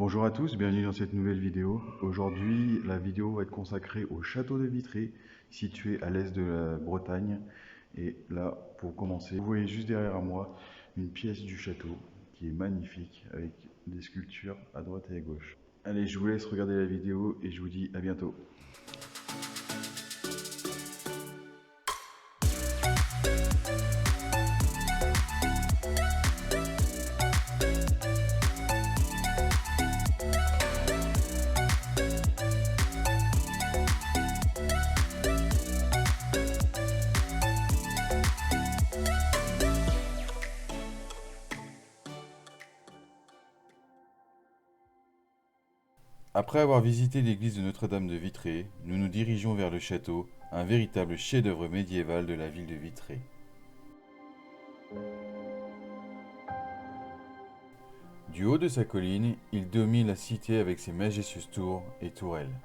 Bonjour à tous, bienvenue dans cette nouvelle vidéo. Aujourd'hui, la vidéo va être consacrée au château de Vitré, situé à l'est de la Bretagne. Et là, pour commencer, vous voyez juste derrière moi une pièce du château qui est magnifique avec des sculptures à droite et à gauche. Allez, je vous laisse regarder la vidéo et je vous dis à bientôt. Après avoir visité l'église de Notre-Dame de Vitré, nous nous dirigeons vers le château, un véritable chef-d'œuvre médiéval de la ville de Vitré. Du haut de sa colline, il domine la cité avec ses majestueuses tours et tourelles.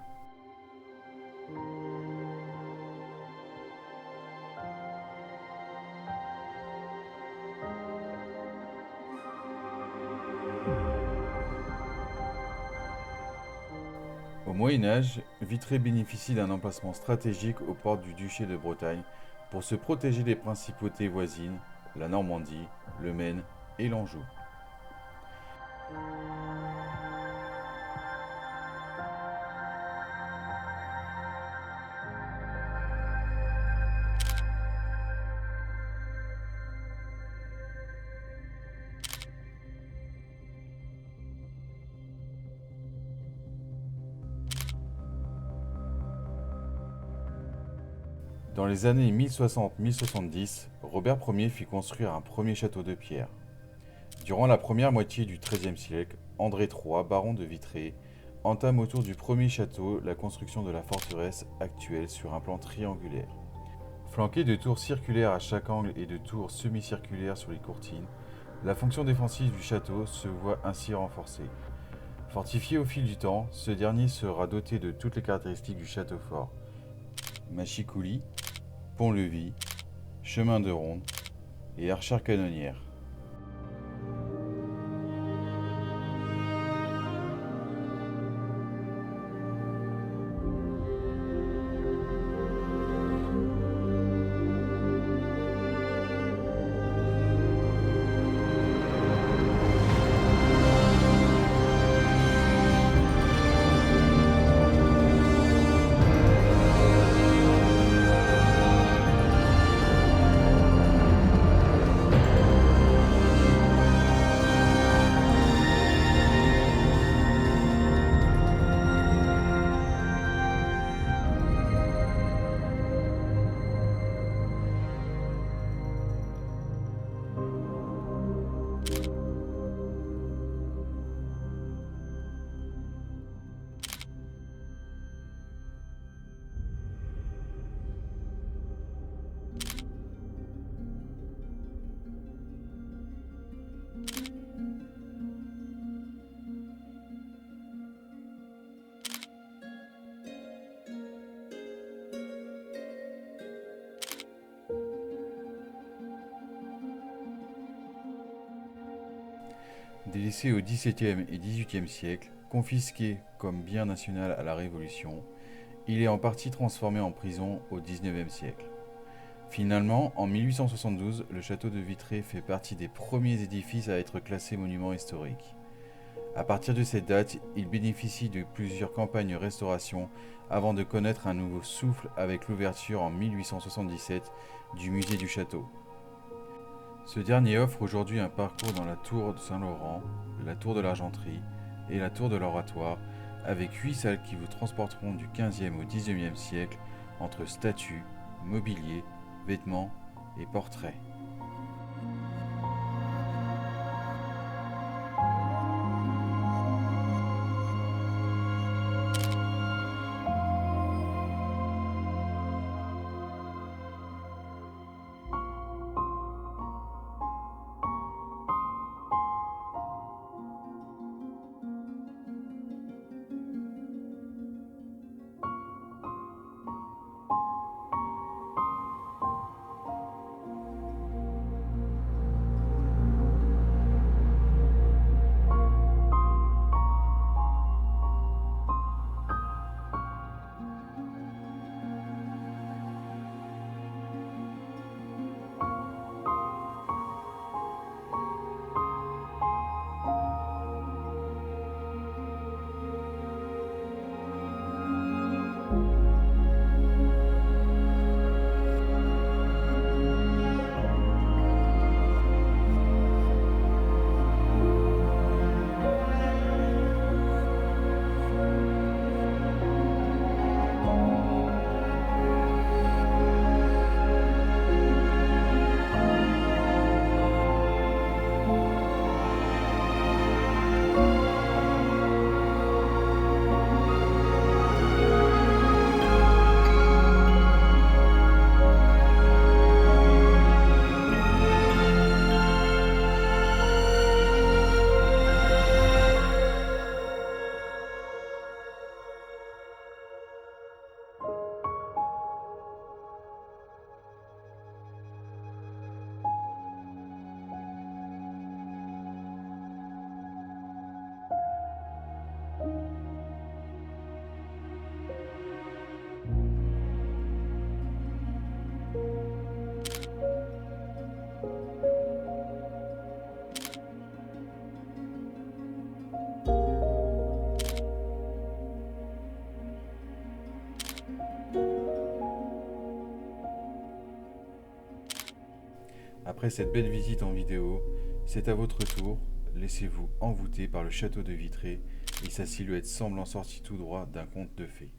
Au Moyen Âge, Vitré bénéficie d'un emplacement stratégique aux portes du duché de Bretagne pour se protéger des principautés voisines, la Normandie, le Maine et l'Anjou. Dans les années 1060-1070, Robert Ier fit construire un premier château de pierre. Durant la première moitié du XIIIe siècle, André III, baron de Vitré, entame autour du premier château la construction de la forteresse actuelle sur un plan triangulaire. Flanqué de tours circulaires à chaque angle et de tours semi-circulaires sur les courtines, la fonction défensive du château se voit ainsi renforcée. Fortifié au fil du temps, ce dernier sera doté de toutes les caractéristiques du château fort. Mâchicoulis, pont-levis, chemin de ronde et archère canonnière. Délaissé au XVIIe et XVIIIe siècle, confisqué comme bien national à la Révolution, il est en partie transformé en prison au XIXe siècle. Finalement, en 1872, le château de Vitré fait partie des premiers édifices à être classés monument historique. À partir de cette date, il bénéficie de plusieurs campagnes de restauration avant de connaître un nouveau souffle avec l'ouverture en 1877 du musée du château. Ce dernier offre aujourd'hui un parcours dans la tour de Saint-Laurent, la tour de l'Argenterie et la tour de l'Oratoire, avec 8 salles qui vous transporteront du XVe au XIXe siècle entre statues, mobilier, vêtements et portraits. Après cette belle visite en vidéo, c'est à votre tour, laissez-vous envoûter par le château de Vitré et sa silhouette semblant sortie tout droit d'un conte de fées.